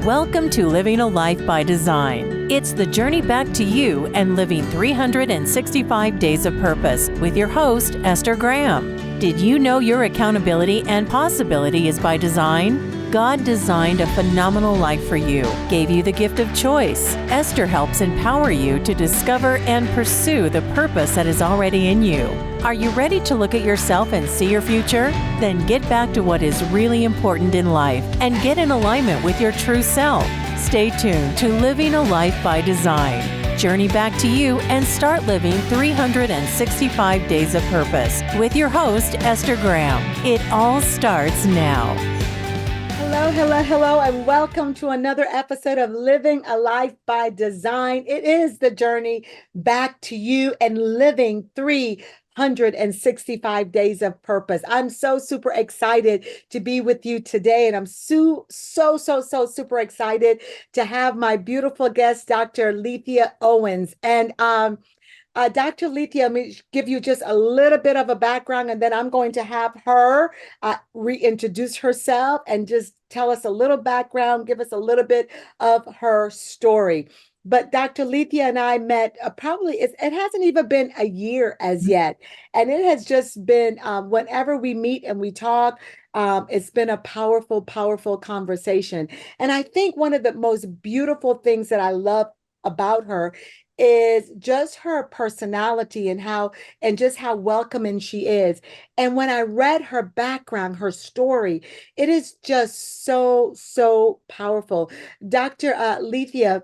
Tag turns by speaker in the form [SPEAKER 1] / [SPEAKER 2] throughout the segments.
[SPEAKER 1] Welcome to Living a Life by Design. It's the journey back to you and living 365 days of purpose with your host, Esther Graham. Did you know your accountability and possibility is by design? God designed a phenomenal life for you, gave you the gift of choice. Esther helps empower you to discover and pursue the purpose that is already in you. Are you ready to look at yourself and see your future? Then get back to what is really important in life and get in alignment with your true self. Stay tuned to Living a Life by Design. Journey back to you and start living 365 days of purpose with your host, Esther Graham. It all starts now.
[SPEAKER 2] Hello, and welcome to another episode of Living a Life by Design. It is the journey back to you and living 365 days of purpose. I'm so super excited to be with you today, and I'm so super excited to have my beautiful guest, Dr. Lethia Owens. And Dr. Lethia, let me give you just a little bit of a background, and then I'm going to have her reintroduce herself and just tell us a little background, give us a little bit of her story. But Dr. Lethia and I met it hasn't even been a year as yet. And it has just been, whenever we meet and we talk, it's been a powerful conversation. And I think one of the most beautiful things that I love about her is just her personality and just how welcoming she is. And when I read her background, her story, it is just so powerful. Dr. Lethia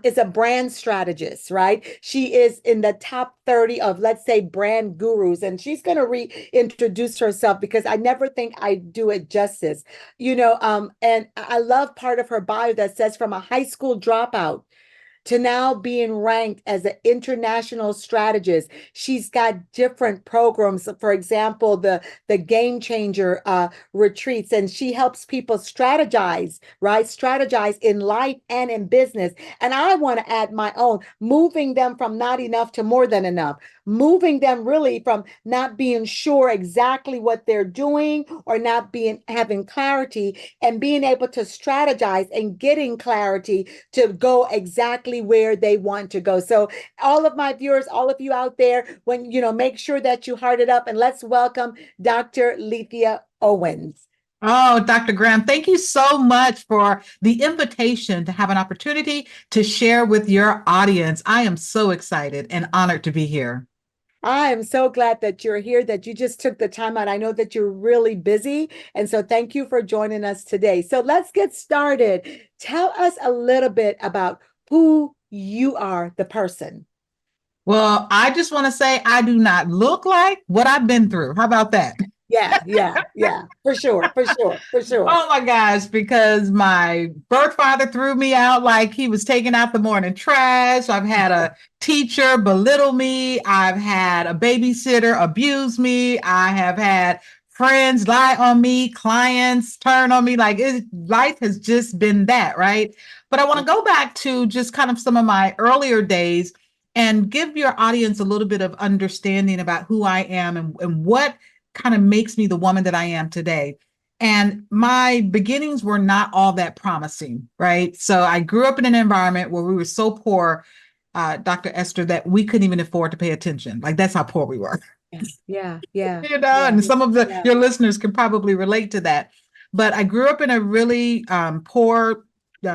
[SPEAKER 2] is a brand strategist, right? She is in the top 30 of, let's say, brand gurus, and she's going to reintroduce herself because I never think I do it justice, and I love part of her bio that says from a high school dropout to now being ranked as an international strategist. She's got different programs, for example, the Game Changer retreats, and she helps people strategize, right? Strategize in life and in business. And I want to add my own, moving them from not enough to more than enough, moving them really from not being sure exactly what they're doing or not having clarity, and being able to strategize and getting clarity to go exactly where they want to go. So all of my viewers, all of you out there, make sure that you heart it up, and let's welcome Dr. Lethia Owens.
[SPEAKER 3] Oh, Dr. Graham, thank you so much for the invitation to have an opportunity to share with your audience. I am so excited and honored to be here.
[SPEAKER 2] I am so glad that you're here, that you just took the time out. I know that you're really busy, and so thank you for joining us today. So let's get started. Tell us a little bit about who you are, the person.
[SPEAKER 3] Well, I just want to say I do not look like what I've been through. How about that?
[SPEAKER 2] Yeah, for sure.
[SPEAKER 3] Oh my gosh, because my birth father threw me out like he was taking out the morning trash. I've had a teacher belittle me. I've had a babysitter abuse me. I have had friends lie on me, clients turn on me. Life has just been that, right? But I want to go back to just kind of some of my earlier days and give your audience a little bit of understanding about who I am and what kind of makes me the woman that I am today. And my beginnings were not all that promising, right? So I grew up in an environment where we were so poor, Dr. Esther, that we couldn't even afford to pay attention. Like, that's how poor we were.
[SPEAKER 2] Yeah.
[SPEAKER 3] And some of your listeners can probably relate to that. But I grew up in a really poor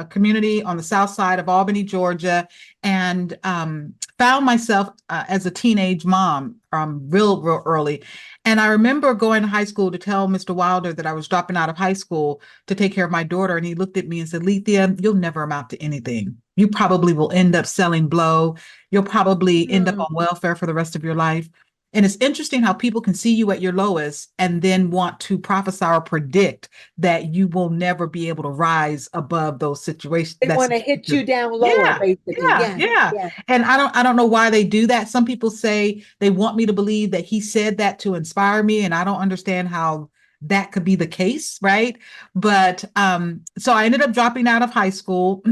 [SPEAKER 3] community on the south side of Albany, Georgia, and found myself as a teenage mom real early. And I remember going to high school to tell Mr. Wilder that I was dropping out of high school to take care of my daughter. And he looked at me and said, Lethia, you'll never amount to anything. You probably will end up selling blow. You'll probably end up on welfare for the rest of your life. And it's interesting how people can see you at your lowest and then want to prophesy or predict that you will never be able to rise above those situations.
[SPEAKER 2] They want to hit you down lower, basically.
[SPEAKER 3] Yeah. And I don't know why they do that. Some people say they want me to believe that he said that to inspire me, and I don't understand how that could be the case, right? But so I ended up dropping out of high school.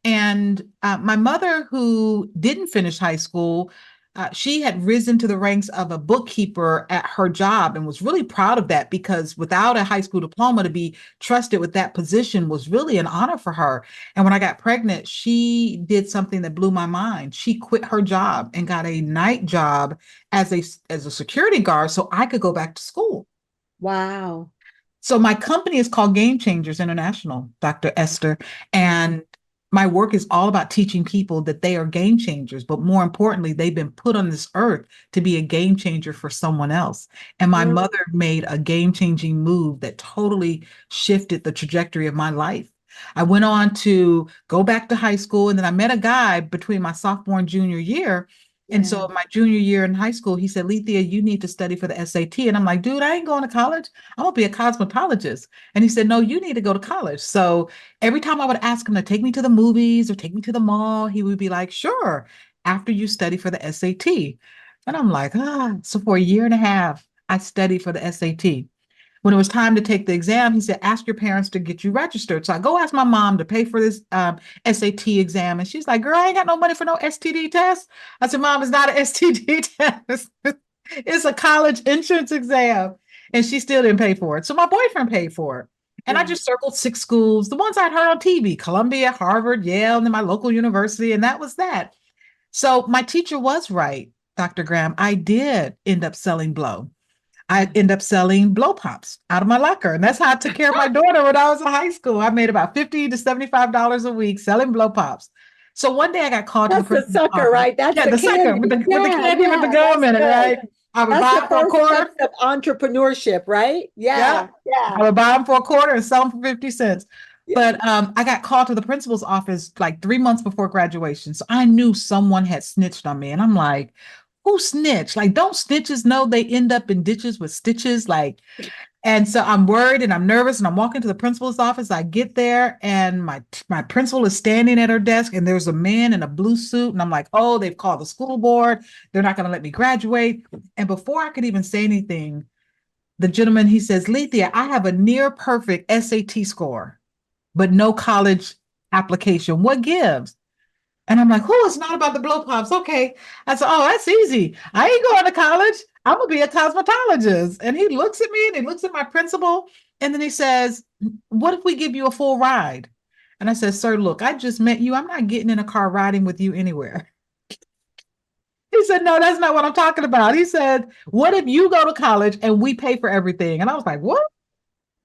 [SPEAKER 3] And my mother, who didn't finish high school, she had risen to the ranks of a bookkeeper at her job and was really proud of that, because without a high school diploma, to be trusted with that position was really an honor for her. And when I got pregnant, she did something that blew my mind. She quit her job and got a night job as a security guard so I could go back to school.
[SPEAKER 2] Wow.
[SPEAKER 3] So my company is called Game Changers International, Dr. Esther, and my work is all about teaching people that they are game changers, but more importantly, they've been put on this earth to be a game changer for someone else. And my
[SPEAKER 2] Mm,
[SPEAKER 3] mother made a game-changing move that totally shifted the trajectory of my life. I went on to go back to high school, and then I met a guy between my sophomore and junior year. And
[SPEAKER 2] yeah.
[SPEAKER 3] so my junior year in high school, he said, Lethea, you need to study for the SAT. And I'm like, dude, I ain't going to college. I'm gonna be a cosmetologist. And he said, no, you need to go to college. So every time I would ask him to take me to the movies or take me to the mall, he would be like, sure, after you study for the SAT. And I'm like, ah. So for a year and a half, I studied for the SAT. When it was time to take the exam, he said, ask your parents to get you registered. So I go ask my mom to pay for this SAT exam. And she's like, girl, I ain't got no money for no STD test. I said, Mom, it's not an STD test. It's a college entrance exam. And she still didn't pay for it. So my boyfriend paid for it. And I
[SPEAKER 2] Yeah.
[SPEAKER 3] just circled 6 schools, the ones I'd heard on TV, Columbia, Harvard, Yale, and then my local university. And that was that. So my teacher was right, Dr. Graham. I did end up selling blow. I end up selling blow pops out of my locker. And that's how I took care of my daughter when I was in high school. I made about $50 to $75 a week selling blow pops. So one day I got called to the
[SPEAKER 2] That's the
[SPEAKER 3] principal's
[SPEAKER 2] sucker,
[SPEAKER 3] office.
[SPEAKER 2] right? That's
[SPEAKER 3] Yeah,
[SPEAKER 2] the
[SPEAKER 3] the sucker with
[SPEAKER 2] candy.
[SPEAKER 3] the
[SPEAKER 2] Yeah,
[SPEAKER 3] candy with the
[SPEAKER 2] yeah,
[SPEAKER 3] gum
[SPEAKER 2] that's
[SPEAKER 3] in it,
[SPEAKER 2] good.
[SPEAKER 3] right? I would
[SPEAKER 2] That's
[SPEAKER 3] buy
[SPEAKER 2] the
[SPEAKER 3] them for a
[SPEAKER 2] first
[SPEAKER 3] quarter.
[SPEAKER 2] steps of entrepreneurship, right?
[SPEAKER 3] Yeah.
[SPEAKER 2] Yeah,
[SPEAKER 3] I
[SPEAKER 2] yeah,
[SPEAKER 3] would buy them for a quarter and sell them for 50 cents.
[SPEAKER 2] yeah.
[SPEAKER 3] But I got called to the principal's office like 3 months before graduation. So I knew someone had snitched on me. And I'm like, who snitched? Like, don't snitches know they end up in ditches with stitches? Like, and so I'm worried and I'm nervous and I'm walking to the principal's office. I get there and my principal is standing at her desk and there's a man in a blue suit. And I'm like, oh, they've called the school board. They're not going to let me graduate. And before I could even say anything, the gentleman, he says, Lethea, I have a near perfect SAT score, but no college application. What gives? And I'm like, oh, it's not about the blow pops. Okay. I said, oh, that's easy. I ain't going to college. I'm going to be a cosmetologist. And he looks at me and he looks at my principal. And then he says, what if we give you a full ride? And I said, sir, look, I just met you. I'm not getting in a car riding with you anywhere. He said, no, that's not what I'm talking about. He said, what if you go to college and we pay for everything? And I was like, what?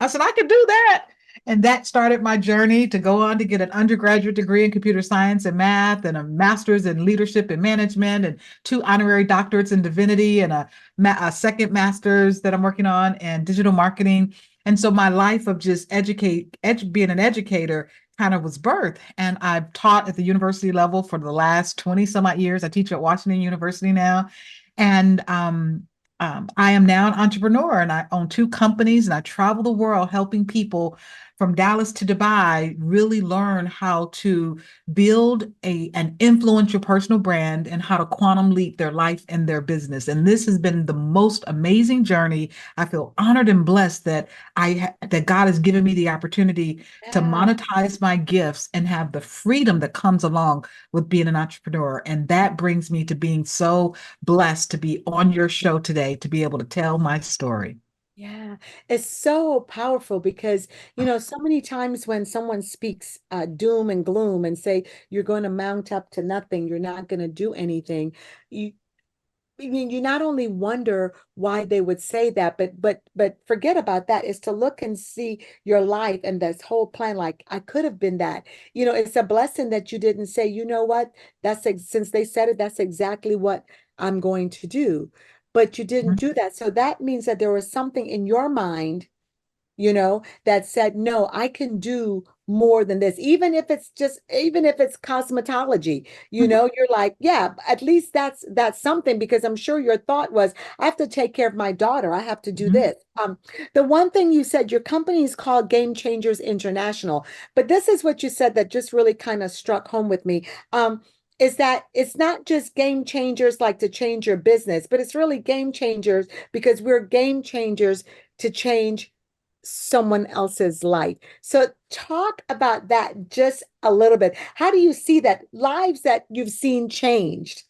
[SPEAKER 3] I said, I could do that. And that started my journey to go on to get an undergraduate degree in computer science and math, and a master's in leadership and management, and 2 honorary doctorates in divinity, and a second master's that I'm working on in digital marketing. And so my life of just being an educator kind of was birthed. And I've taught at the university level for the last 20 some odd years. I teach at Washington University now. And I am now an entrepreneur and I own 2 companies and I travel the world helping people from Dallas to Dubai really learn how to build an influential personal brand and how to quantum leap their life and their business. And this has been the most amazing journey. I feel honored and blessed that that God has given me the opportunity to
[SPEAKER 2] Yeah.
[SPEAKER 3] monetize my gifts and have the freedom that comes along with being an entrepreneur. And that brings me to being so blessed to be on your show today to be able to tell my story.
[SPEAKER 2] Yeah, it's so powerful because, so many times when someone speaks doom and gloom and say you're going to mount up to nothing, you're not going to do anything, you I mean, you not only wonder why they would say that, but forget about that. Is to look and see your life and this whole plan. Like I could have been that. It's a blessing that you didn't say. You know what? Since they said it, that's exactly what I'm going to do. But you didn't
[SPEAKER 3] Mhm.
[SPEAKER 2] do that. So that means that there was something in your mind that said, no, I can do more than this. Even if it's cosmetology, you're like, yeah, at least that's something, because I'm sure your thought was, I have to take care of my daughter. I have to do
[SPEAKER 3] Mhm.
[SPEAKER 2] this. The one thing you said, your company is called Game Changers International, but this is what you said that just really kind of struck home with me. Is that it's not just game changers like to change your business, but it's really game changers because we're game changers to change someone else's life. So talk about that just a little bit. How do you see that lives that you've seen changed?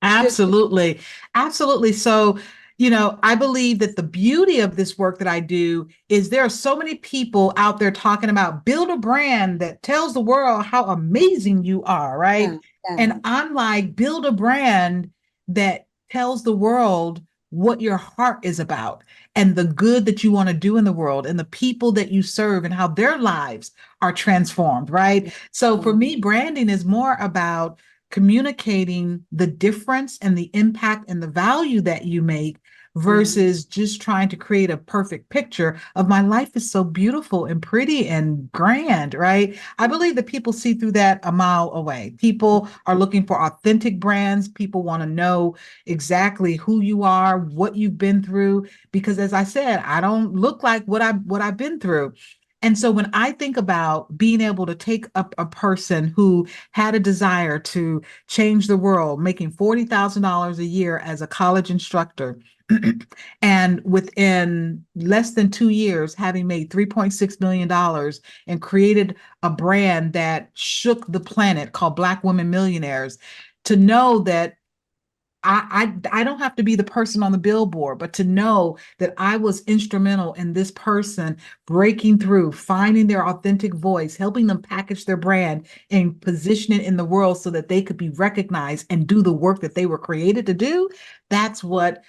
[SPEAKER 2] Just
[SPEAKER 3] Absolutely. Absolutely. So, I believe that the beauty of this work that I do is there are so many people out there talking about build a brand that tells the world how amazing you are,
[SPEAKER 2] yeah,
[SPEAKER 3] right?
[SPEAKER 2] yeah,
[SPEAKER 3] And I'm like, build a brand that tells the world what your heart is about and the good that you want to do in the world and the people that you serve and how their lives are transformed, right? So for
[SPEAKER 2] yeah,
[SPEAKER 3] me, branding is more about communicating the difference and the impact and the value that you make
[SPEAKER 2] yeah,
[SPEAKER 3] versus just trying to create a perfect picture of my life is so beautiful and pretty and grand, right? I believe that people see through that a mile away. People are looking for authentic brands. People want to know exactly who you are, what you've been through, because as I said, I don't look like what I've been through. And so when I think about being able to take up a person who had a desire to change the world, making $40,000 a year as a college instructor, and within less than 2 years, having made $3.6 million and created a brand that shook the planet called Black Women Millionaires, to know that I don't have to be the person on the billboard, but to know that I was instrumental in this person breaking through, finding their authentic voice, helping them package their brand and position it in the world so that they could be recognized and do the work that they were created to do. That's what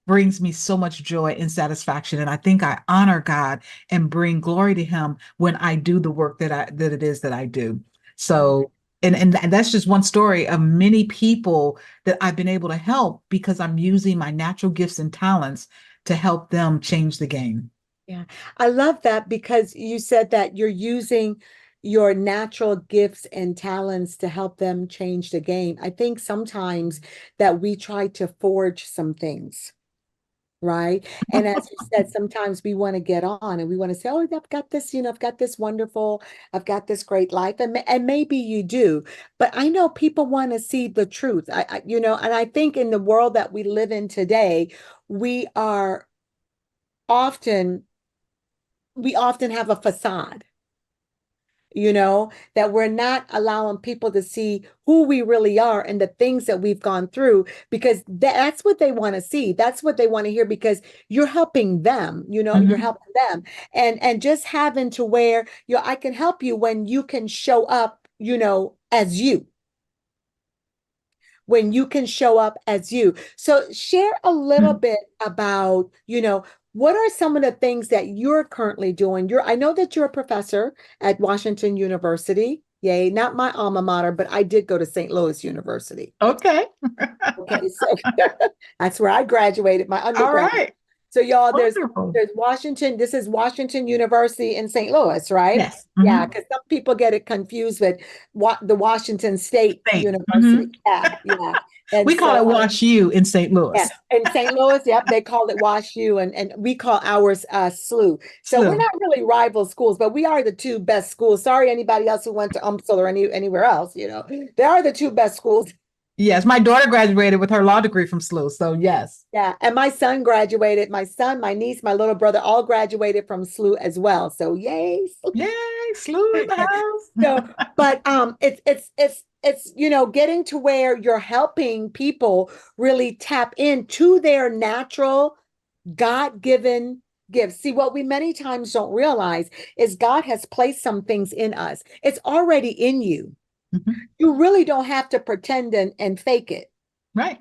[SPEAKER 3] brings me so much joy and satisfaction. And I think I honor God and bring glory to him when I do the work that it is that I do.
[SPEAKER 2] yeah.
[SPEAKER 3] So and that's just one story of many people that I've been able to help because I'm using my natural gifts and talents to help them change the game.
[SPEAKER 2] Yeah, I love that because you said that you're using your natural gifts and talents to help them change the game. I think sometimes that we try to forge some things, right? And as you said, sometimes we want to get on and we want to say, "Oh, I've got this, I've got this wonderful, I've got this great life," and maybe you do, but I know people want to see the truth. And I think in the world that we live in today, we are often we often have a facade, that we're not allowing people to see who we really are and the things that we've gone through because that's what they want to see. That's what they want to hear because you're helping them, you're
[SPEAKER 3] Mhm.
[SPEAKER 2] helping them. And just having to where, I can help you when you can show up, as you. When you can show up as you. So share a little bit about, what are some of the things that you're currently doing? I know that you're a professor at Washington University. Yay, not my alma mater, but I did go to St. Louis University.
[SPEAKER 3] Okay.
[SPEAKER 2] Okay, so that's where I graduated, my
[SPEAKER 3] All
[SPEAKER 2] undergrad.
[SPEAKER 3] right.
[SPEAKER 2] So y'all, there's
[SPEAKER 3] Wonderful.
[SPEAKER 2] there's Washington. This is Washington University in St. Louis, right?
[SPEAKER 3] Yes.
[SPEAKER 2] Yeah,
[SPEAKER 3] Mhm.
[SPEAKER 2] because some people get it confused with the Washington State
[SPEAKER 3] State.
[SPEAKER 2] University.
[SPEAKER 3] Mhm.
[SPEAKER 2] Yeah, yeah. And
[SPEAKER 3] We call
[SPEAKER 2] so
[SPEAKER 3] it Wash U in St.
[SPEAKER 2] yeah,
[SPEAKER 3] Louis.
[SPEAKER 2] in St. Louis, yep, they call it Wash U, and we call ours SLU. So we're
[SPEAKER 3] SLU.
[SPEAKER 2] not really rival schools, but we are the two best schools. Sorry, anybody else who went to UMSL or anywhere else, they are the two best schools.
[SPEAKER 3] Yes, my daughter graduated with her law degree from SLU. So yes.
[SPEAKER 2] Yeah, and my son graduated. My son, my niece, my little brother all graduated from SLU as well. So yay!
[SPEAKER 3] Yay, SLU in the house.
[SPEAKER 2] So, but it's getting to where you're helping people really tap into their natural God-given gifts. See, what we many times don't realize is God has placed some things in us. It's already in you.
[SPEAKER 3] Mhm.
[SPEAKER 2] You really don't have to pretend and fake it.
[SPEAKER 3] Right.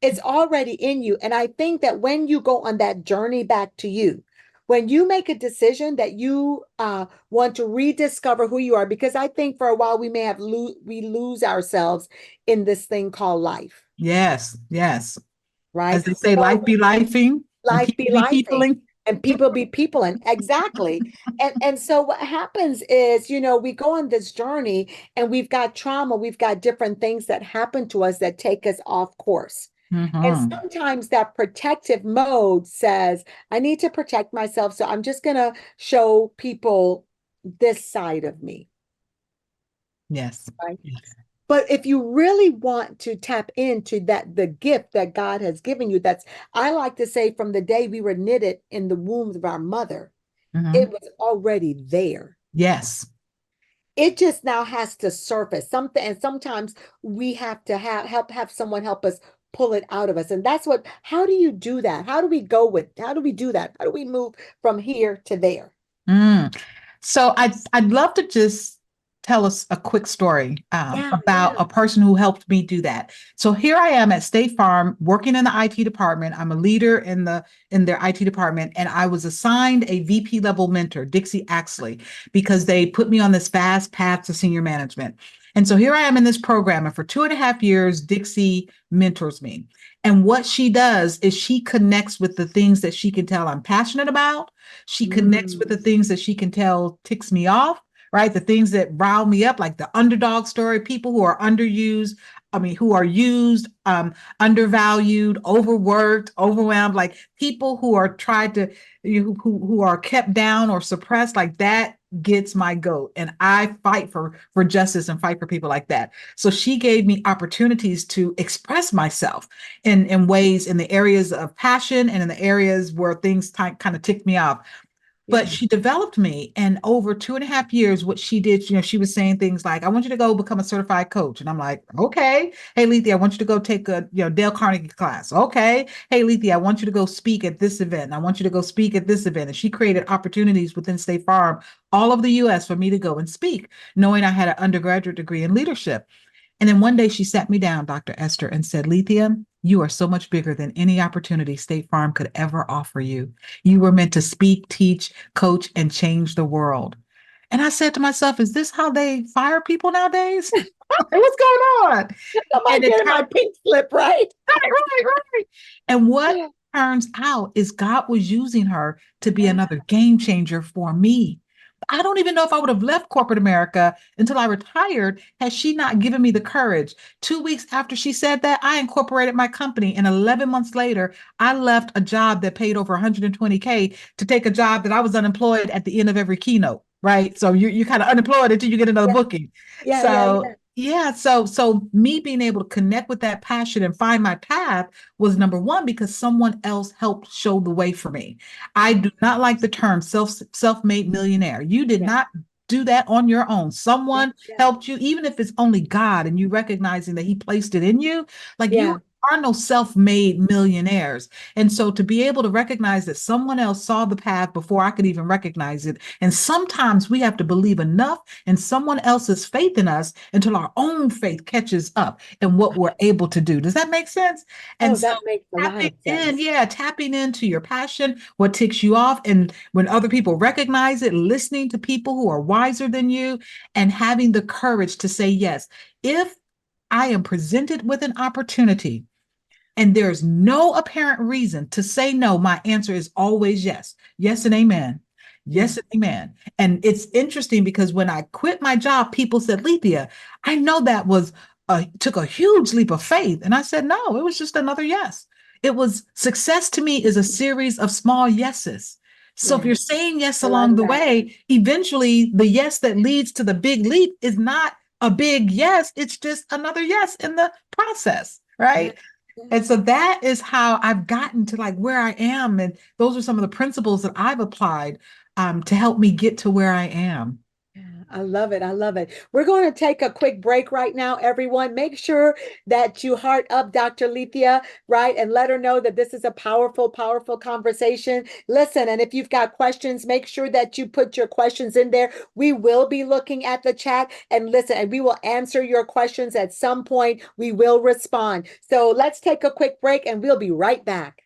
[SPEAKER 2] It's already in you. And I think that when you go on that journey back to you, when you make a decision that you want to rediscover who you are, because I think for a while we may have we lose ourselves in this thing called life,
[SPEAKER 3] Yes. Yes.
[SPEAKER 2] right?
[SPEAKER 3] As they say,
[SPEAKER 2] Or
[SPEAKER 3] life be lifing and
[SPEAKER 2] life
[SPEAKER 3] people
[SPEAKER 2] be
[SPEAKER 3] be
[SPEAKER 2] lifing
[SPEAKER 3] peopling.
[SPEAKER 2] and people be people and exactly. And so what happens is, we go on this journey and we've got trauma, we've got different things that happen to us that take us off course. And
[SPEAKER 3] Hmm.
[SPEAKER 2] sometimes that protective mode says, I need to protect myself, so I'm just going to show people this side of me,
[SPEAKER 3] Yes.
[SPEAKER 2] right?
[SPEAKER 3] Yes.
[SPEAKER 2] But if you really want to tap into the gift that God has given you, I like to say, from the day we were knitted in the wombs of our mother,
[SPEAKER 3] Hmm.
[SPEAKER 2] it was already there.
[SPEAKER 3] Yes.
[SPEAKER 2] it just now has to surface something. And sometimes we have to have someone help us pull it out of us. And that's what, how do you do that? How do we do that? How do we move from here to there?
[SPEAKER 3] Mm. So I'd love to just tell us a quick story
[SPEAKER 2] Yeah,
[SPEAKER 3] about
[SPEAKER 2] yeah.
[SPEAKER 3] a person who helped me do that. So here I am at State Farm working in the IT department. I'm a leader in their IT department, and I was assigned a VP level mentor, Dixie Axley, because they put me on this fast path to senior management. And so here I am in this program, and for 2.5 years, Dixie mentors me. And what she does is she connects with the things that she can tell I'm passionate about. She connects with the
[SPEAKER 2] Mm,
[SPEAKER 3] things that she can tell ticks me off, right? The things that rile me up, like the underdog story, people who are underused, I mean, who are used, undervalued, overworked, overwhelmed, like people who are tried to, who are kept down or suppressed, like that gets my goat. And I fight for justice and fight for people like that. So she gave me opportunities to express myself in ways in the areas of passion and in the areas where things kind of ticked me off. But
[SPEAKER 2] yeah.
[SPEAKER 3] she developed me. And over 2.5 years, what she did, she was saying things like, I want you to go become a certified coach. And I'm like, okay. Hey, Lethia, I want you to go take a, Dale Carnegie class. Okay. Hey, Lethia, I want you to go speak at this event. And I want you to go speak at this event. And she created opportunities within State Farm, all over the US for me to go and speak, knowing I had an undergraduate degree in leadership. And then one day she sat me down, Dr. Esther, and said, Lethia, you are so much bigger than any opportunity State Farm could ever offer you. You were meant to speak, teach, coach, and change the world. And I said to myself, is this how they fire people nowadays? What's going on?
[SPEAKER 2] I
[SPEAKER 3] And
[SPEAKER 2] might
[SPEAKER 3] it
[SPEAKER 2] get in my
[SPEAKER 3] turned
[SPEAKER 2] pink slip, right?
[SPEAKER 3] right. And what turns out is God was using her to be
[SPEAKER 2] Yeah,
[SPEAKER 3] another game changer for me. I don't even know if I would have left corporate America until I retired had she not given me the courage. 2 weeks after she said that, I incorporated my company. And 11 months later, I left a job that paid over 120K to take a job that I was unemployed at the end of every keynote, right? So you're kind of unemployed until you get another
[SPEAKER 2] yeah,
[SPEAKER 3] booking.
[SPEAKER 2] yeah.
[SPEAKER 3] So yeah, so me being able to connect with that passion and find my path was number one because someone else helped show the way for me. I
[SPEAKER 2] Yeah,
[SPEAKER 3] do not like the term self-made millionaire. You did
[SPEAKER 2] yeah,
[SPEAKER 3] not do that on your own.
[SPEAKER 2] yeah,
[SPEAKER 3] Someone
[SPEAKER 2] yeah,
[SPEAKER 3] helped you, even if it's only God and you recognizing that He placed it in you. Like you
[SPEAKER 2] yeah.
[SPEAKER 3] are no self-made millionaires. And so to be able to recognize that someone else saw the path before I could even recognize it. And sometimes we have to believe enough in someone else's faith in us until our own faith catches up and what we're able to do. Does that make sense? And
[SPEAKER 2] Oh,
[SPEAKER 3] so
[SPEAKER 2] that makes a lot of sense.
[SPEAKER 3] tapping into your passion, what ticks you off. And when other people recognize it, listening to people who are wiser than you and having the courage to say yes. If I am presented with an opportunity and there's no apparent reason to say no, my answer is always yes. Yes and amen.
[SPEAKER 2] Yeah.
[SPEAKER 3] Yes and amen. And it's interesting because when I quit my job, people said, Lethia, I know that was took a huge leap of faith. And I said, no, it was just another yes. It was success to me is a series of small yeses. So if
[SPEAKER 2] Yeah,
[SPEAKER 3] you're saying yes
[SPEAKER 2] I love
[SPEAKER 3] along the
[SPEAKER 2] that.
[SPEAKER 3] way, eventually the yes that leads to the big leap is not a big yes. It's just another yes in the process,
[SPEAKER 2] Yeah,
[SPEAKER 3] right?
[SPEAKER 2] yeah.
[SPEAKER 3] And so that is how I've gotten to like where I am. And those are some of the principles that I've applied to help me get to where I am.
[SPEAKER 2] Yeah, I love it. I love it. We're going to take a quick break right now, everyone. Make sure that you heart up Dr. Lethia, right? And let her know that this is a powerful, powerful conversation. Listen, and if you've got questions, make sure that you put your questions in there. We will be looking at the chat and listen, and we will answer your questions at some point. We will respond. So let's take a quick break and we'll be right back.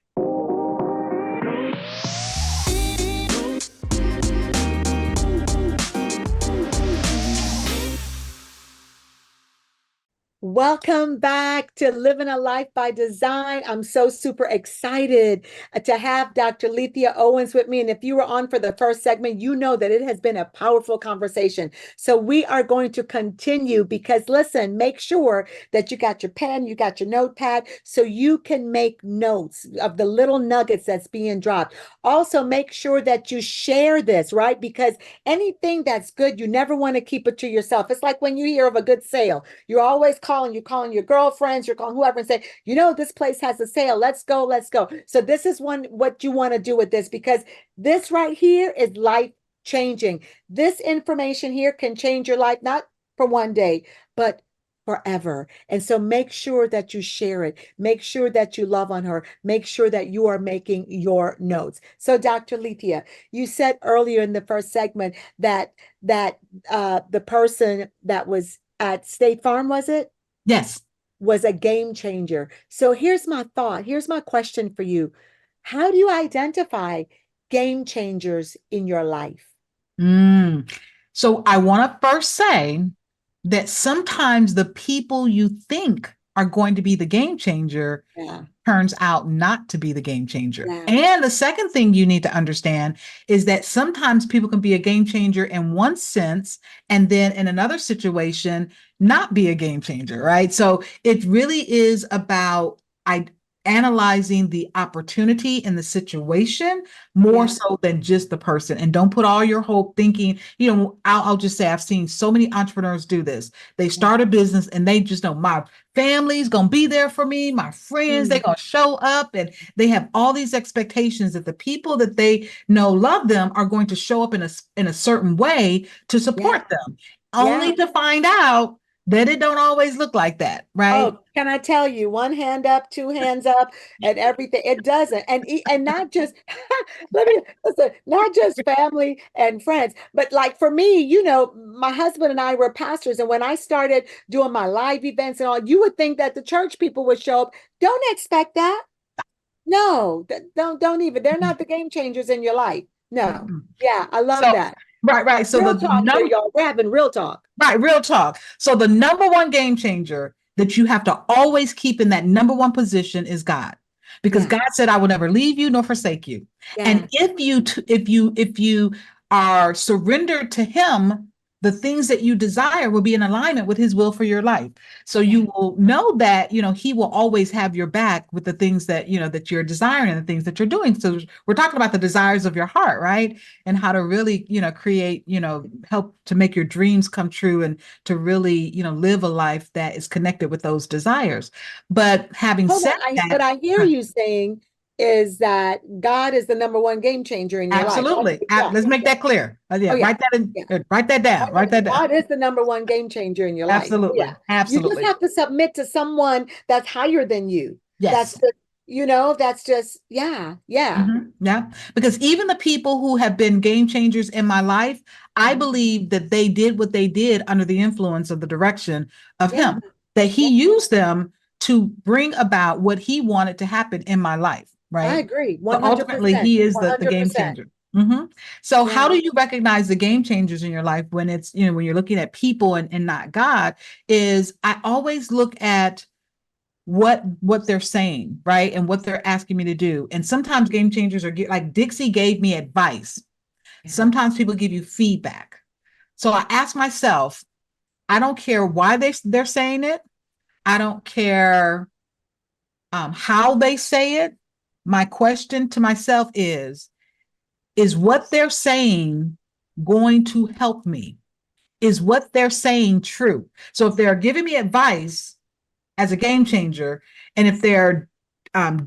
[SPEAKER 2] Welcome back to Living a Life by Design. I'm so super excited to have Dr. Lethia Owens with me. And if you were on for the first segment, you know that it has been a powerful conversation. So we are going to continue because listen, make sure that you got your pen, you got your notepad, so you can make notes of the little nuggets that's being dropped. Also, make sure that you share this, right? Because anything that's good, you never want to keep it to yourself. It's like when you hear of a good sale, you're always you're calling your girlfriends, you're calling whoever and say, this place has a sale. Let's go. So this is what you want to do with this because this right here is life changing. This information here can change your life, not for one day, but forever. And so make sure that you share it. Make sure that you love on her. Make sure that you are making your notes. So Dr. Lethia, you said earlier in the first segment that the person that was at State Farm, was it?
[SPEAKER 3] Yes.
[SPEAKER 2] Was a game changer. So here's my thought. Here's my question for you. How do you identify game changers in your life?
[SPEAKER 3] Mm. So I want to first say that sometimes the people you think are going to be the game changer
[SPEAKER 2] Yeah,
[SPEAKER 3] turns out not to be the game changer.
[SPEAKER 2] yeah,
[SPEAKER 3] And the second thing you need to understand is that sometimes people can be a game changer in one sense, and then in another situation, not be a game changer, right? So it really is about analyzing the opportunity in the situation more
[SPEAKER 2] yeah,
[SPEAKER 3] so than just the person. And don't put all your hope thinking, I'll just say I've seen so many entrepreneurs do this. They
[SPEAKER 2] yeah.
[SPEAKER 3] start a business and they just know my family's gonna be there for me, my friends, they're
[SPEAKER 2] Mm,
[SPEAKER 3] gonna show up, and they have all these expectations that the people that they know love them are going to show up in a certain way to
[SPEAKER 2] yeah,
[SPEAKER 3] support them,
[SPEAKER 2] yeah.
[SPEAKER 3] only to find out that it don't always look like that, right?
[SPEAKER 2] Oh, can I tell you, one hand up, two hands up, and everything. It doesn't. And not just let me listen, not just family and friends, but like for me, my husband and I were pastors, and when I started doing my live events and all, you would think that the church people would show up. Don't expect that. No, don't even. They're not the game changers in your life. No.
[SPEAKER 3] Mhm.
[SPEAKER 2] Yeah, I love
[SPEAKER 3] So
[SPEAKER 2] that.
[SPEAKER 3] right. So
[SPEAKER 2] Real
[SPEAKER 3] the
[SPEAKER 2] talk here,
[SPEAKER 3] number
[SPEAKER 2] y'all. We're having real talk.
[SPEAKER 3] Right, real talk. So the number one game changer that you have to always keep in that number one position is God. Because
[SPEAKER 2] Yeah,
[SPEAKER 3] God said, I will never leave you nor forsake you.
[SPEAKER 2] yeah,
[SPEAKER 3] And if you are surrendered to him, the things that you desire will be in alignment with his will for your life. So
[SPEAKER 2] yeah.
[SPEAKER 3] you will know that, he will always have your back with the things that, that you're desiring and the things that you're doing. So we're talking about the desires of your heart, right? And how to really, create, help to make your dreams come true and to really, live a life that is connected with those desires. But having
[SPEAKER 2] Hold
[SPEAKER 3] said
[SPEAKER 2] on.
[SPEAKER 3] that,
[SPEAKER 2] What I hear you saying is that God is the number one game changer in your life.
[SPEAKER 3] absolutely.
[SPEAKER 2] Yeah,
[SPEAKER 3] Let's make that clear.
[SPEAKER 2] oh
[SPEAKER 3] Yeah,
[SPEAKER 2] yeah, yeah.
[SPEAKER 3] write that down. Write that down.
[SPEAKER 2] God is the number one game changer in your life. Oh, yeah.
[SPEAKER 3] Absolutely.
[SPEAKER 2] You just
[SPEAKER 3] Absolutely.
[SPEAKER 2] have to submit to someone that's higher than you. That's
[SPEAKER 3] Yes.
[SPEAKER 2] just, that's just, yeah, yeah.
[SPEAKER 3] Yeah. Because even the people who have been game changers in my life, I believe that they did what they did under the influence of the direction of
[SPEAKER 2] Yeah,
[SPEAKER 3] him, that he
[SPEAKER 2] yeah.
[SPEAKER 3] used them to bring about what he wanted to happen in my life.
[SPEAKER 2] I
[SPEAKER 3] Right.
[SPEAKER 2] agree.
[SPEAKER 3] So ultimately,
[SPEAKER 2] 100%.
[SPEAKER 3] he is the game
[SPEAKER 2] 100%.
[SPEAKER 3] changer. So how
[SPEAKER 2] Yeah.
[SPEAKER 3] do you recognize the game changers in your life when it's, when you're looking at people and not God? Is I always look at what they're saying, right? And what they're asking me to do. And sometimes game changers are like Dixie gave me advice.
[SPEAKER 2] Yeah.
[SPEAKER 3] Sometimes people give you feedback. So I ask myself, I don't care why they're saying it. I don't care how they say it. My question to myself is what they're saying going to help me? Is what they're saying true? So if they're giving me advice as a game changer, and if they're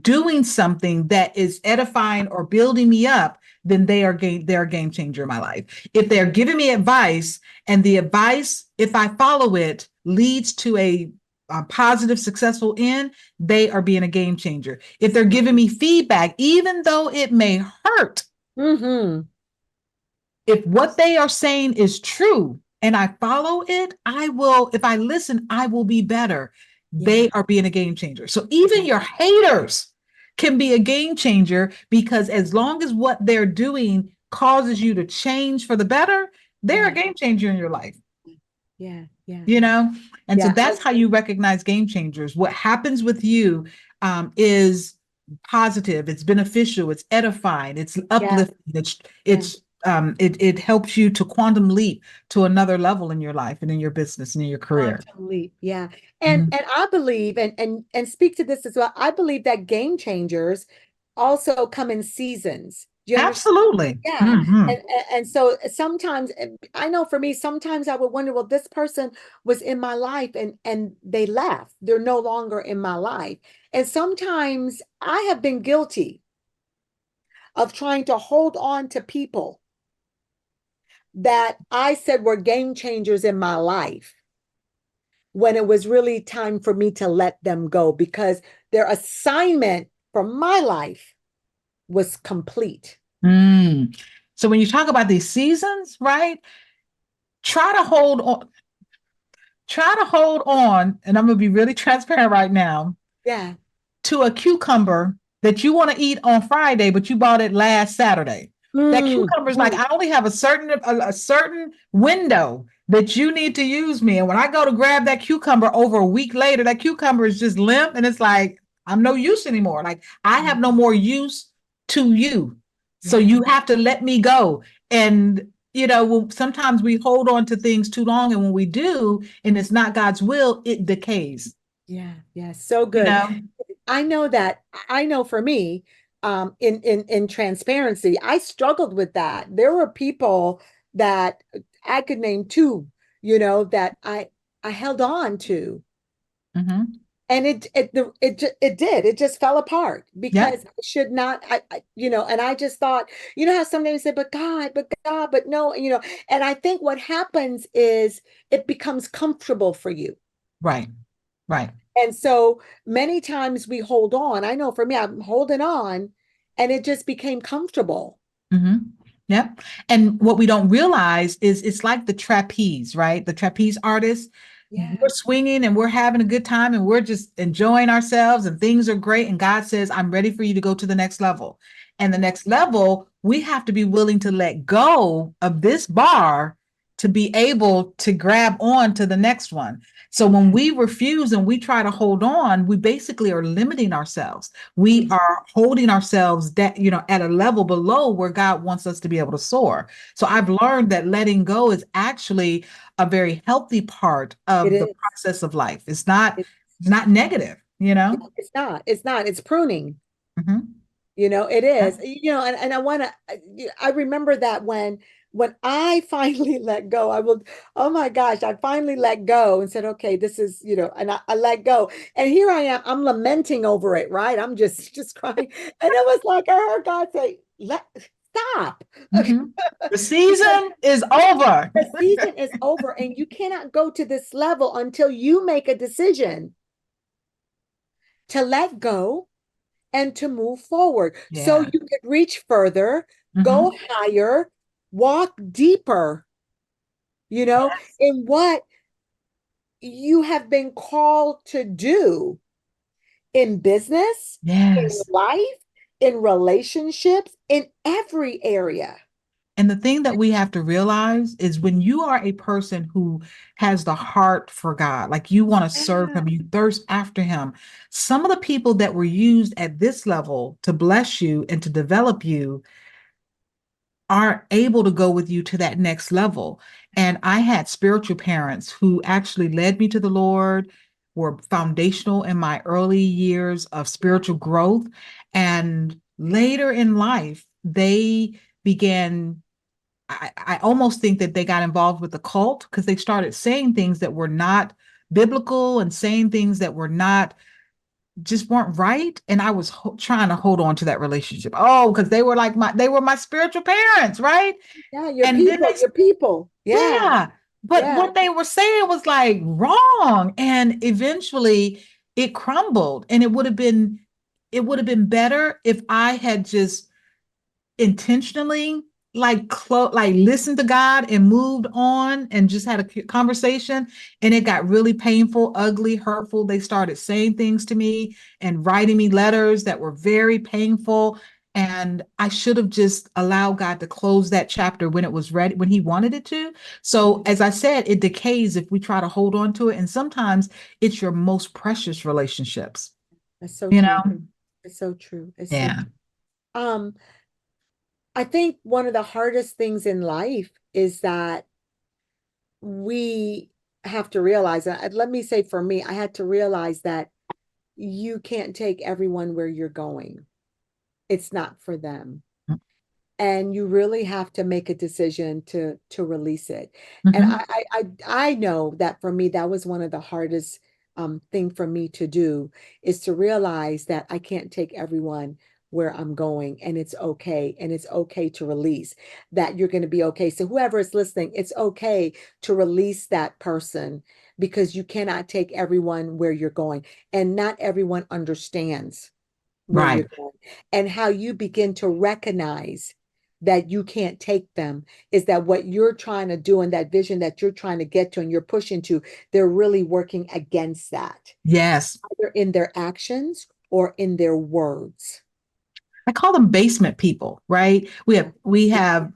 [SPEAKER 3] doing something that is edifying or building me up, then they're a game changer in my life. If they're giving me advice and the advice, if I follow it, leads to a positive, successful end, they are being a game changer. If they're giving me feedback, even though it may hurt,
[SPEAKER 2] Mm-hmm.
[SPEAKER 3] if what they are saying is true and I follow it, if I listen, I will be better.
[SPEAKER 2] Yeah.
[SPEAKER 3] They are being a game changer. So even your haters can be a game changer because as long as what they're doing causes you to change for the better, they're a
[SPEAKER 2] Yeah.
[SPEAKER 3] game changer in your life.
[SPEAKER 2] Yeah. Yeah.
[SPEAKER 3] you know and so
[SPEAKER 2] Yeah.
[SPEAKER 3] that's how you recognize game changers. What happens with you is positive, it's beneficial, it's edifying, it's
[SPEAKER 2] Yeah.
[SPEAKER 3] uplifting,
[SPEAKER 2] Yeah.
[SPEAKER 3] it helps you to quantum leap to another level in your life and in your business and in your career.
[SPEAKER 2] Quantum leap. Yeah. And
[SPEAKER 3] Mhm.
[SPEAKER 2] and I believe and speak to this as well. I believe that game changers also come in seasons. Do you understand?
[SPEAKER 3] Absolutely.
[SPEAKER 2] Yeah.
[SPEAKER 3] Mhm.
[SPEAKER 2] And so sometimes I know for me, sometimes I would wonder, well, this person was in my life and they left. They're no longer in my life. And sometimes I have been guilty of trying to hold on to people that I said were game changers in my life when it was really time for me to let them go because their assignment for my life was complete.
[SPEAKER 3] Mm. So when you talk about these seasons, right? Try to hold on. Try to hold on, and I'm going to be really transparent right now,
[SPEAKER 2] Yeah.
[SPEAKER 3] to a cucumber that you want to eat on Friday, but you bought it last Saturday. That cucumber is like,
[SPEAKER 2] Mm.
[SPEAKER 3] I only have a certain window that you need to use me. And when I go to grab that cucumber over a week later, that cucumber is just limp and it's like, I'm no use anymore. Like I have no more use to you. So
[SPEAKER 2] Yeah.
[SPEAKER 3] you have to let me go. And sometimes we hold on to things too long, and when we do, and it's not God's will, it decays.
[SPEAKER 2] Yeah. Yeah. So
[SPEAKER 3] You
[SPEAKER 2] good.
[SPEAKER 3] know,
[SPEAKER 2] I know that I know for me, in transparency, I struggled with that. There were people that I could name two, that I held on to.
[SPEAKER 3] mm-hmm.
[SPEAKER 2] And it just fell apart
[SPEAKER 3] Yeah,
[SPEAKER 2] because I should not, and I just thought, how sometimes you say, but God, but no, and I think what happens is it becomes comfortable for you.
[SPEAKER 3] right, right.
[SPEAKER 2] And so many times we hold on. I know for me, I'm holding on and it just became comfortable.
[SPEAKER 3] Mm-hmm. Yep. And what we don't realize is it's like the trapeze, right? The trapeze artist. We're
[SPEAKER 2] Yeah.
[SPEAKER 3] swinging and we're having a good time and we're just enjoying ourselves and things are great. And God says, I'm ready for you to go to the next level. And the
[SPEAKER 2] Yeah.
[SPEAKER 3] next level, we have to be willing to let go of this bar to be able to grab on to the next one. So when
[SPEAKER 2] Yeah.
[SPEAKER 3] we refuse and we try to hold on, we basically are limiting ourselves. We
[SPEAKER 2] Mhm.
[SPEAKER 3] are holding ourselves that, at a level below where God wants us to be able to soar. So I've learned that letting go is actually a very healthy part
[SPEAKER 2] It
[SPEAKER 3] of the
[SPEAKER 2] is.
[SPEAKER 3] process of life. It's
[SPEAKER 2] It,
[SPEAKER 3] not negative, you know?
[SPEAKER 2] it's not. It's not. It's pruning.
[SPEAKER 3] Mhm.
[SPEAKER 2] It
[SPEAKER 3] Yeah.
[SPEAKER 2] is, and I want to, I remember that when I finally let go, oh my gosh, I finally let go and said, okay, this is, and I let go. And here I am, I'm lamenting over it, right? I'm just crying. And it was like, I heard God say, stop.
[SPEAKER 3] Mhm. The
[SPEAKER 2] Because
[SPEAKER 3] season is over.
[SPEAKER 2] the season is over and you cannot go to this level until you make a decision to let go and to move forward so
[SPEAKER 3] Yeah.
[SPEAKER 2] you can reach further, go
[SPEAKER 3] Mhm.
[SPEAKER 2] higher, walk deeper,
[SPEAKER 3] Yes.
[SPEAKER 2] in what you have been called to do in business, in
[SPEAKER 3] Yes.
[SPEAKER 2] life, in relationships, in every area.
[SPEAKER 3] And the thing that we have to realize is when you are a person who has the heart for God, like you want to serve
[SPEAKER 2] Yeah.
[SPEAKER 3] Him, you thirst after Him, some of the people that were used at this level to bless you and to develop you aren't able to go with you to that next level. And I had spiritual parents who actually led me to the Lord, were foundational in my early years of spiritual growth. And later in life, they began. I almost think that they got involved with the cult because they started saying things that were not biblical and saying things that were not just weren't right. And I was trying to hold on to that relationship. Oh, because they were my spiritual parents, right?
[SPEAKER 2] Yeah, your
[SPEAKER 3] And then
[SPEAKER 2] people,
[SPEAKER 3] they,
[SPEAKER 2] your people. Yeah.
[SPEAKER 3] yeah, but
[SPEAKER 2] Yeah.
[SPEAKER 3] what they were saying was like wrong. And eventually it crumbled. And it would have been better if I had just intentionally like listened to God and moved on and just had a conversation, and it got really painful, ugly, hurtful. They started saying things to me and writing me letters that were very painful, and I should have just allowed God to close that chapter when it was ready, when he wanted it to. So as I said, it decays if we try to hold on to it, and sometimes it's your most precious relationships,
[SPEAKER 2] That's so
[SPEAKER 3] you
[SPEAKER 2] true.
[SPEAKER 3] know.
[SPEAKER 2] It's so true. It's so
[SPEAKER 3] Yeah.
[SPEAKER 2] true. Um, I think one of the hardest things in life is that we have to realize that. Let me say for me, I had to realize that you can't take everyone where you're going. It's not for them. And you really have to make a decision to release it. And
[SPEAKER 3] Mhm.
[SPEAKER 2] I know that for me, that was one of the hardest thing for me to do is to realize that I can't take everyone where I'm going, and it's okay. And it's okay to release that you're going to be okay. So whoever is listening, it's okay to release that person because you cannot take everyone where you're going, and not everyone understands where
[SPEAKER 3] Right.
[SPEAKER 2] you're going. And how you begin to recognize that you can't take them is that what you're trying to do and that vision that you're trying to get to and you're pushing to, they're really working against that,
[SPEAKER 3] Yes.
[SPEAKER 2] either in their actions or in their words.
[SPEAKER 3] I call them basement people, right? We have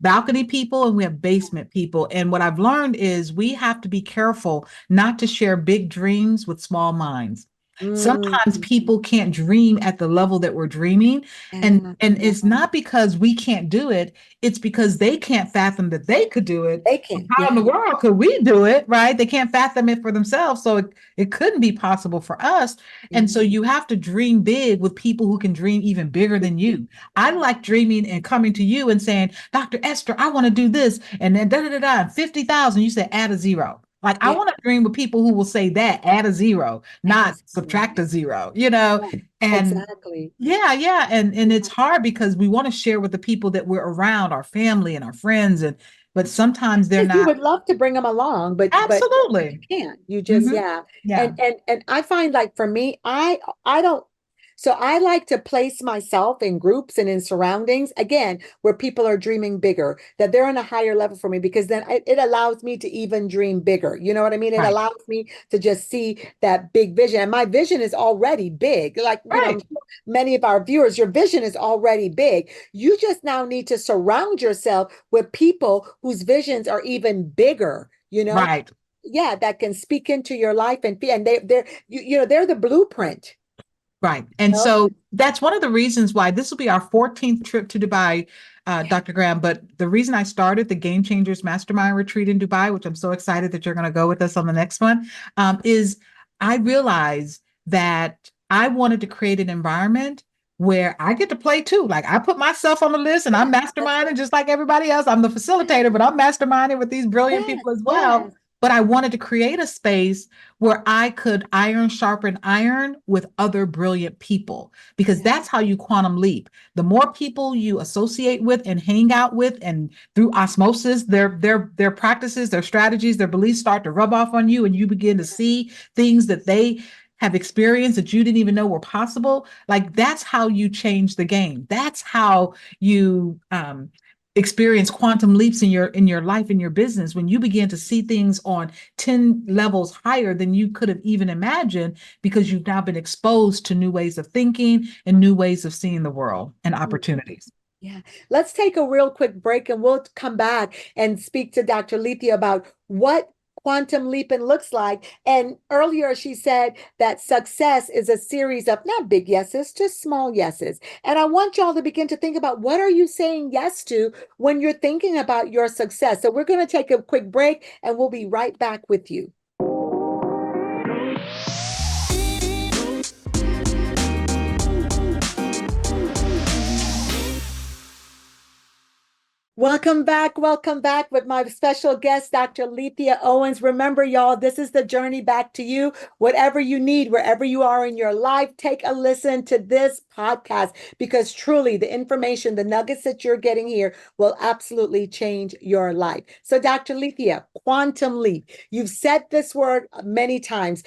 [SPEAKER 3] balcony people and we have basement people. And what I've learned is we have to be careful not to share big dreams with small minds.
[SPEAKER 2] Mm,
[SPEAKER 3] Sometimes people can't dream at the level that we're dreaming. And
[SPEAKER 2] yeah,
[SPEAKER 3] and it's not because we can't do it, it's because they can't fathom that they could do it.
[SPEAKER 2] they can.
[SPEAKER 3] How in the
[SPEAKER 2] Yeah.
[SPEAKER 3] world could we do it, right? They can't fathom it for themselves. So it couldn't be possible for us. And so
[SPEAKER 2] Yeah.
[SPEAKER 3] you have to dream big with people who can dream even bigger than you. I like dreaming and coming to you and saying, Dr. Esther, I want to do this. And then da da da da, 50,000. You say add a zero. Like I
[SPEAKER 2] Yeah.
[SPEAKER 3] want to dream with people who will say that, add a zero,
[SPEAKER 2] That
[SPEAKER 3] not
[SPEAKER 2] is
[SPEAKER 3] subtract a zero, you know?
[SPEAKER 2] right.
[SPEAKER 3] And
[SPEAKER 2] Exactly.
[SPEAKER 3] yeah, yeah. And it's hard because we want to share with the people that we're around, our family and our friends, and but sometimes they're
[SPEAKER 2] Yes, you
[SPEAKER 3] not.
[SPEAKER 2] would love to bring them along, but you
[SPEAKER 3] Absolutely.
[SPEAKER 2] can't. You just,
[SPEAKER 3] Hmm.
[SPEAKER 2] yeah.
[SPEAKER 3] Yeah.
[SPEAKER 2] And I find, like, for me, I don't, so I like to place myself in groups and in surroundings, again, where people are dreaming bigger, that they're on a higher level for me, because then it allows me to even dream bigger. You know what I mean? It
[SPEAKER 3] Right.
[SPEAKER 2] allows me to just see that big vision. And my vision is already big. Like, I'm
[SPEAKER 3] Right.
[SPEAKER 2] sure many of our viewers, your vision is already big. You just now need to surround yourself with people whose visions are even bigger,
[SPEAKER 3] Right.
[SPEAKER 2] yeah, that can speak into your life, and they're they're the blueprint.
[SPEAKER 3] Right. And
[SPEAKER 2] You know?
[SPEAKER 3] so that's one of the reasons why this will be our 14th trip to Dubai,
[SPEAKER 2] Yeah.
[SPEAKER 3] Dr. Graham. But the reason I started the Game Changers Mastermind Retreat in Dubai, which I'm so excited that you're going to go with us on the next one, is I realized that I wanted to create an environment where I get to play too. Like I put myself on the list and I'm
[SPEAKER 2] That's
[SPEAKER 3] masterminding
[SPEAKER 2] right.
[SPEAKER 3] just like everybody else. I'm the facilitator, but I'm masterminding with these brilliant
[SPEAKER 2] Yes,
[SPEAKER 3] people as well.
[SPEAKER 2] yes,
[SPEAKER 3] But I wanted to create a space where I could iron sharpen iron with other brilliant people, because
[SPEAKER 2] yeah.
[SPEAKER 3] that's how you quantum leap. The more people you associate with and hang out with, and through osmosis, their practices, their strategies, their beliefs start to rub off on you, and you begin to see things that they have experienced that you didn't even know were possible. Like that's how you change the game. That's how you experience quantum leaps in your life, in your business, when you begin to see things on 10 levels higher than you could have even imagined, because you've now been exposed to new ways of thinking and new ways of seeing the world and
[SPEAKER 2] Mm,
[SPEAKER 3] opportunities.
[SPEAKER 2] yeah. Let's take a real quick break, and we'll come back and speak to Dr. Lethia about what quantum leaping looks like. And earlier she said that success is a series of not big yeses, just small yeses. And I want y'all to begin to think about, what are you saying yes to when you're thinking about your success? So we're going to take a quick break, and we'll be right back with you. Welcome back with my special guest, Dr. Lethia Owens. Remember, y'all, this is the journey back to you. Whatever you need, wherever you are in your life, take a listen to this podcast, because truly the information, the nuggets that you're getting here will absolutely change your life. So, Dr. Lethia, quantum leap. You've said this word many times.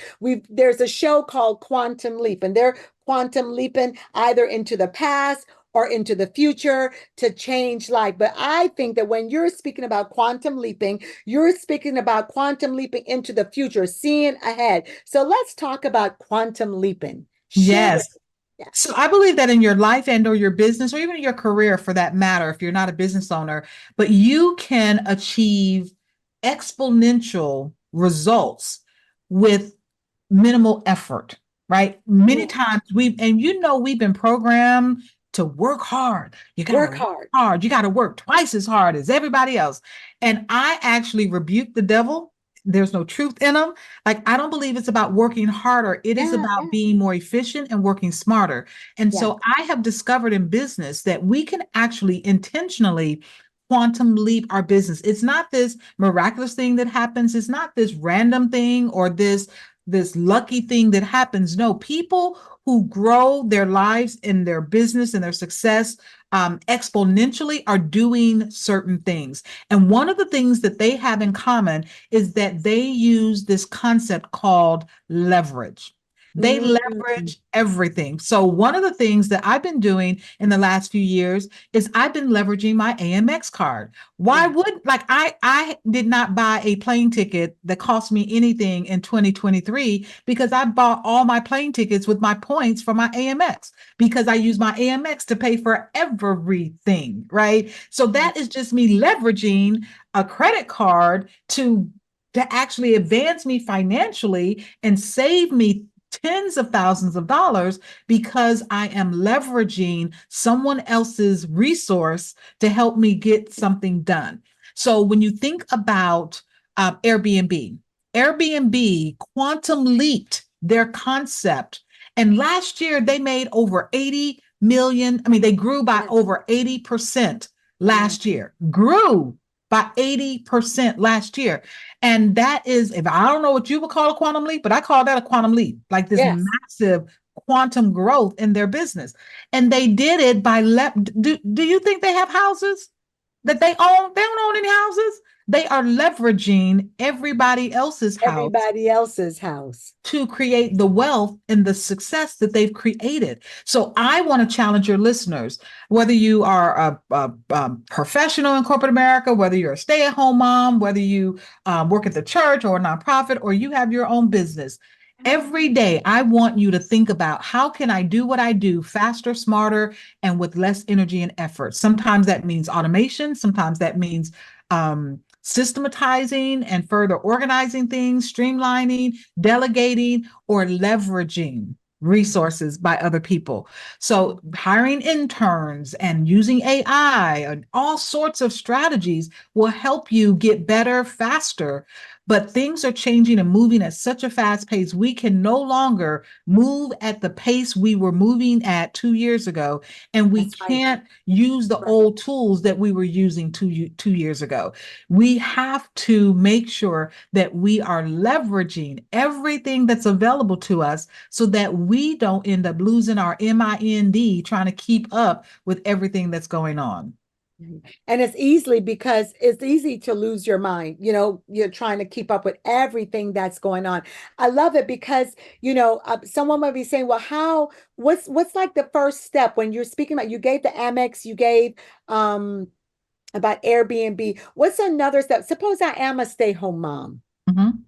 [SPEAKER 2] There's a show called Quantum Leap, and they're quantum leaping either into the past or into the future to change life. But I think that when you're speaking about quantum leaping, you're speaking about quantum leaping into the future, seeing ahead. So let's talk about quantum leaping. Share with
[SPEAKER 3] Yes.
[SPEAKER 2] us. Yeah.
[SPEAKER 3] So I believe that in your life and or your business, or even your career for that matter, if you're not a business owner, but you can achieve exponential results with minimal effort, right? Many
[SPEAKER 2] Mm.
[SPEAKER 3] times we've been programmed to work hard. You got to
[SPEAKER 2] Work
[SPEAKER 3] work
[SPEAKER 2] hard.
[SPEAKER 3] hard. You got to work twice as hard as everybody else. And I actually rebuke the devil. There's no truth in them. Like, I don't believe it's about working harder. It is
[SPEAKER 2] Yeah,
[SPEAKER 3] about
[SPEAKER 2] yeah,
[SPEAKER 3] being more efficient and working smarter. And
[SPEAKER 2] yeah.
[SPEAKER 3] so I have discovered in business that we can actually intentionally quantum leap our business. It's not this miraculous thing that happens. It's not this random thing or this lucky thing that happens. No, people who grow their lives and their business and their success exponentially are doing certain things. And one of the things that they have in common is that they use this concept called leverage. They
[SPEAKER 2] Mm.
[SPEAKER 3] leverage everything. So one of the things that I've been doing in the last few years is I've been leveraging my Amex card. Why
[SPEAKER 2] Yeah.
[SPEAKER 3] would like I did not buy a plane ticket that cost me anything in 2023 because I bought all my plane tickets with my points for my Amex because I use my Amex to pay for everything, right? So that is just me leveraging a credit card to actually advance me financially and save me tens of thousands of dollars because I am leveraging someone else's resource to help me get something done. So when you think about Airbnb, Airbnb quantum leaped their concept. And last year they made over 80 million. I mean, they grew by
[SPEAKER 2] Yes.
[SPEAKER 3] over 80%
[SPEAKER 2] Yes.
[SPEAKER 3] last year, grew by 80% last year. And that is, if I don't know what you would call a quantum leap, but I call that a quantum leap, like this
[SPEAKER 2] Yes.
[SPEAKER 3] massive quantum growth in their business. And they did it by do you think they have houses that they own? They don't own any houses. They are leveraging everybody else's house
[SPEAKER 2] Everybody else's house.
[SPEAKER 3] to create the wealth and the success that they've created. So I want to challenge your listeners, whether you are a professional in corporate America, whether you're a stay-at-home mom, whether you work at the church or a nonprofit, or you have your own business. Every day, I want you to think about how can I do what I do faster, smarter, and with less energy and effort. Sometimes that means automation. Sometimes that means systematizing and further organizing things, streamlining, delegating, or leveraging resources by other people. So hiring interns and using AI and all sorts of strategies will help you get better faster. But things are changing and moving at such a fast pace. We can no longer move at the pace we were moving at 2 years ago. And we
[SPEAKER 2] That's right.
[SPEAKER 3] can't use the
[SPEAKER 2] Right.
[SPEAKER 3] old tools that we were using 2 years ago. We have to make sure that we are leveraging everything that's available to us so that we don't end up losing our mind trying to keep up with everything that's going on.
[SPEAKER 2] And it's easily because it's easy to lose your mind. You're trying to keep up with everything that's going on. I love it because, someone might be saying, well, what's like the first step when you're speaking about, you gave the Amex, you gave, about Airbnb. What's another step? Suppose I am a stay-home mom.
[SPEAKER 3] Mhm.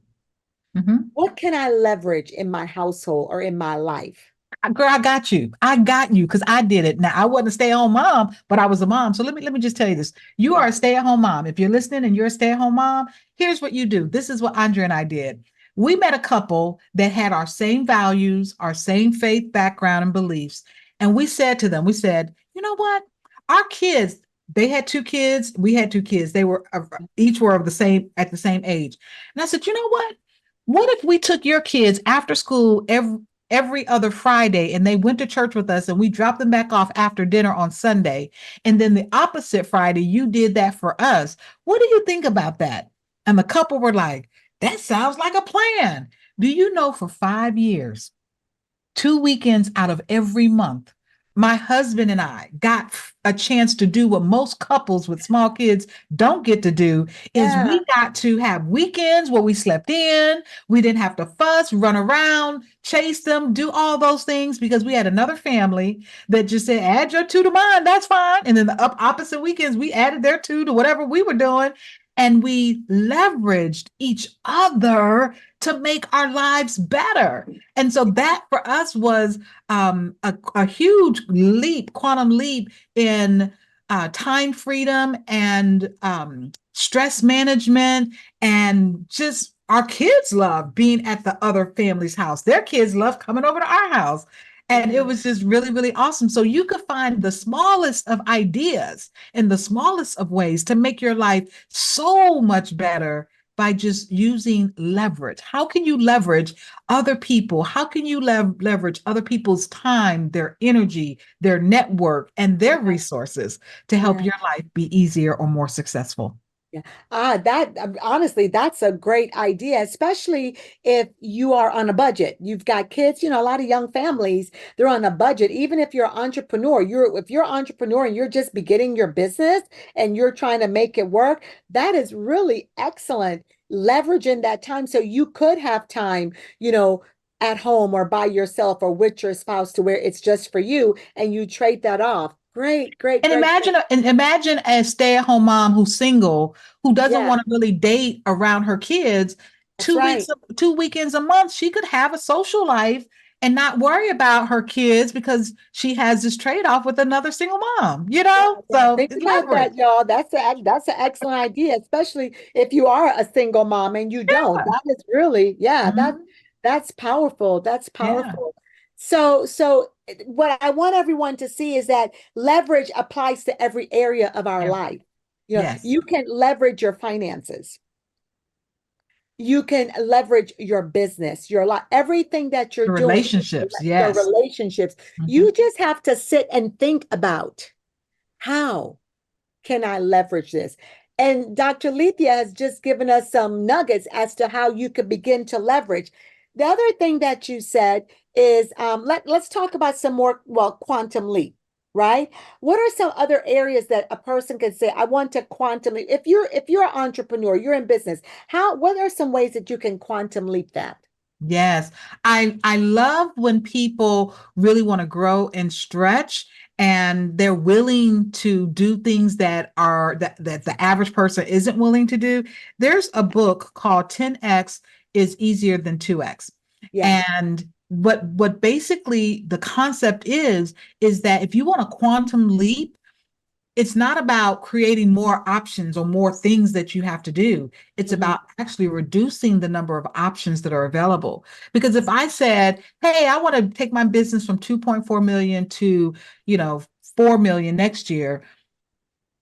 [SPEAKER 3] Mhm.
[SPEAKER 2] What can I leverage in my household or in my life?
[SPEAKER 3] Girl, I got you. I got you because I did it. Now I wasn't a stay-at-home mom, but I was a mom. So let me just tell you this. You are
[SPEAKER 2] Yeah.
[SPEAKER 3] a stay-at-home mom. If you're listening and you're a stay-at-home mom, here's what you do. This is what Andrea and I did. We met a couple that had our same values, our same faith background and beliefs. And we said to them, we said, you know what? Our kids, they had two kids, we had two kids. They were each were of the same at the same age. And I said, you know what? What if we took your kids after school every other Friday and they went to church with us and we dropped them back off after dinner on Sunday. And then the opposite Friday, you did that for us. What do you think about that? And the couple were like, that sounds like a plan. Do you know for 5 years, 2 weekends out of every month, my husband and I got a chance to do what most couples with small kids don't get to do is
[SPEAKER 2] Yeah.
[SPEAKER 3] we got to have weekends where we slept in. We didn't have to fuss, run around, chase them, do all those things because we had another family that just said, add your two to mine, that's fine. And then the opposite weekends, we added their two to whatever we were doing. And we leveraged each other to make our lives better. And so that for us was a huge leap, quantum leap in time freedom and stress management. And just our kids love being at the other family's house. Their kids love coming over to our house. And it
[SPEAKER 2] Yeah.
[SPEAKER 3] was just really, really awesome. So you could find the smallest of ideas in the smallest of ways to make your life so much better by just using leverage. How can you leverage other people? How can you leverage other people's time, their energy, their network, and their resources to help
[SPEAKER 2] Yeah.
[SPEAKER 3] your life be easier or more successful?
[SPEAKER 2] Yeah. That honestly, that's a great idea, especially if you are on a budget. You've got kids, a lot of young families, they're on a budget. Even if you're an entrepreneur, if you're an entrepreneur and you're just beginning your business and you're trying to make it work, that is really excellent. Leveraging that time so you could have time, at home or by yourself or with your spouse to where it's just for you and you trade that off. Great, great,
[SPEAKER 3] And
[SPEAKER 2] great.
[SPEAKER 3] imagine a stay-at-home mom who's single, who doesn't
[SPEAKER 2] Yeah,
[SPEAKER 3] want to really date around her kids.
[SPEAKER 2] that's
[SPEAKER 3] Two weeks,
[SPEAKER 2] right.
[SPEAKER 3] 2 weekends a month, she could have a social life and not worry about her kids because she has this trade-off with another single mom,
[SPEAKER 2] Yeah, yeah.
[SPEAKER 3] So
[SPEAKER 2] Think
[SPEAKER 3] it's
[SPEAKER 2] about
[SPEAKER 3] leverage.
[SPEAKER 2] that, y'all. That's an excellent idea, especially if you are a single mom and you don't.
[SPEAKER 3] Yeah.
[SPEAKER 2] That is really, yeah,
[SPEAKER 3] Mhm.
[SPEAKER 2] that's powerful. That's
[SPEAKER 3] Yeah.
[SPEAKER 2] powerful. So what I want everyone to see is that leverage applies to every area of our life.
[SPEAKER 3] Yes.
[SPEAKER 2] You can leverage your finances. You can leverage your business, your life, everything that you're
[SPEAKER 3] The
[SPEAKER 2] doing,
[SPEAKER 3] relationships.
[SPEAKER 2] your
[SPEAKER 3] Yes.
[SPEAKER 2] relationships.
[SPEAKER 3] Mhm.
[SPEAKER 2] You just have to sit and think about how can I leverage this? And Dr. Lethia has just given us some nuggets as to how you could begin to leverage. The other thing that you said is let's talk about some more, well, quantum leap, right? What are some other areas that a person can say, I want to quantum leap? If you're an entrepreneur, you're in business, what are some ways that you can quantum leap that?
[SPEAKER 3] Yes. I love when people really want to grow and stretch and they're willing to do things that the average person isn't willing to do. There's a book called 10x is easier than 2x.
[SPEAKER 2] Yes.
[SPEAKER 3] And what basically the concept is that if you want a quantum leap, it's not about creating more options or more things that you have to do. It's
[SPEAKER 2] Mhm.
[SPEAKER 3] about actually reducing the number of options that are available. Because if I said, hey, I want to take my business from 2.4 million to, you know, 4 million next year,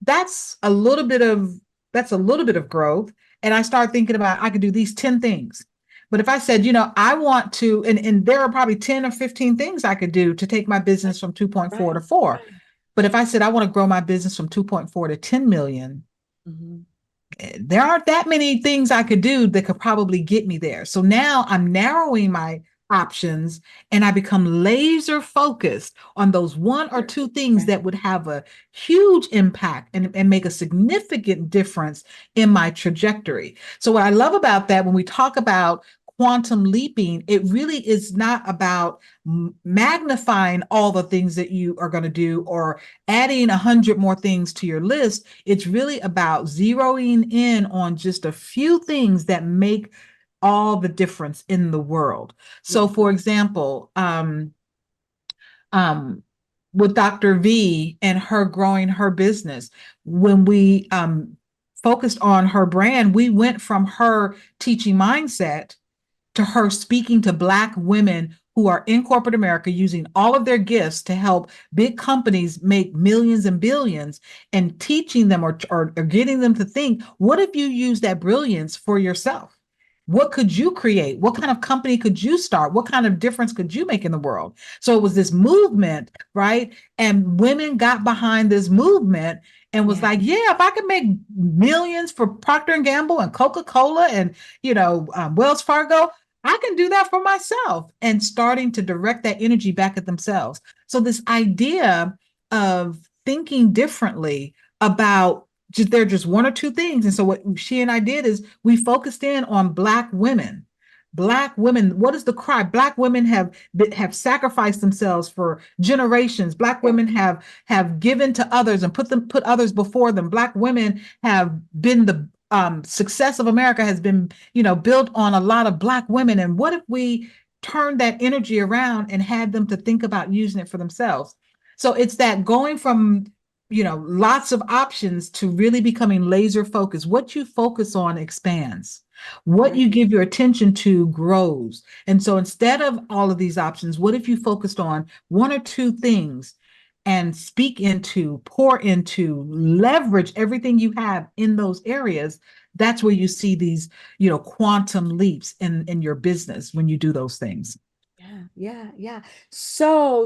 [SPEAKER 3] that's a little bit of growth. And I start thinking about I could do these 10 things. But if I said, I want to, and there are probably 10 or 15 things I could do to take my business from 2.4
[SPEAKER 2] Right.
[SPEAKER 3] to 4.
[SPEAKER 2] Right.
[SPEAKER 3] But if I said I want to grow my business from 2.4 to 10 million,
[SPEAKER 2] Mhm.
[SPEAKER 3] there aren't that many things I could do that could probably get me there. So now I'm narrowing my options and I become laser focused on those one or two things
[SPEAKER 2] Right.
[SPEAKER 3] that would have a huge impact and make a significant difference in my trajectory. So, what I love about that when we talk about quantum leaping, it really is not about magnifying all the things that you are going to do or adding 100 more things to your list. It's really about zeroing in on just a few things that make all the difference in the world. So,
[SPEAKER 2] Yeah.
[SPEAKER 3] for example, um, with Dr. V and her growing her business, when we focused on her brand, we went from her teaching mindset to her speaking to Black women who are in corporate America using all of their gifts to help big companies make millions and billions and teaching them or getting them to think, what if you use that brilliance for yourself? What could you create? What kind of company could you start? What kind of difference could you make in the world? So it was this movement, right? And women got behind this movement and was
[SPEAKER 2] Yeah.
[SPEAKER 3] like, yeah, if I could make millions for Procter and Gamble and Coca-Cola and Wells Fargo, I can do that for myself, and starting to direct that energy back at themselves. So this idea of thinking differently about there are just one or two things. And so what she and I did is we focused in on Black women. Black women, what is the cry? Black women have sacrificed themselves for generations. Black
[SPEAKER 2] Yeah.
[SPEAKER 3] women have given to others and put others before them. Black women have been the success of America has been, built on a lot of Black women. And what if we turned that energy around and had them to think about using it for themselves? So it's that going from, lots of options to really becoming laser focused. What you focus on expands. What
[SPEAKER 2] Right.
[SPEAKER 3] you give your attention to grows. And so instead of all of these options, what if you focused on one or two things and speak into, pour into, leverage everything you have in those areas? That's where you see these, quantum leaps in your business when you do those things.
[SPEAKER 2] Yeah. So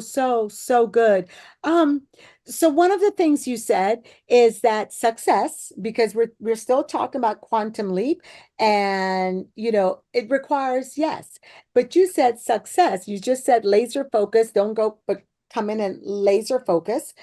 [SPEAKER 2] good. Um, so one of the things you said is that success, because we're still talking about quantum leap, and it requires yes. But you said success, you just said laser focus, don't go, but come in and laser focus.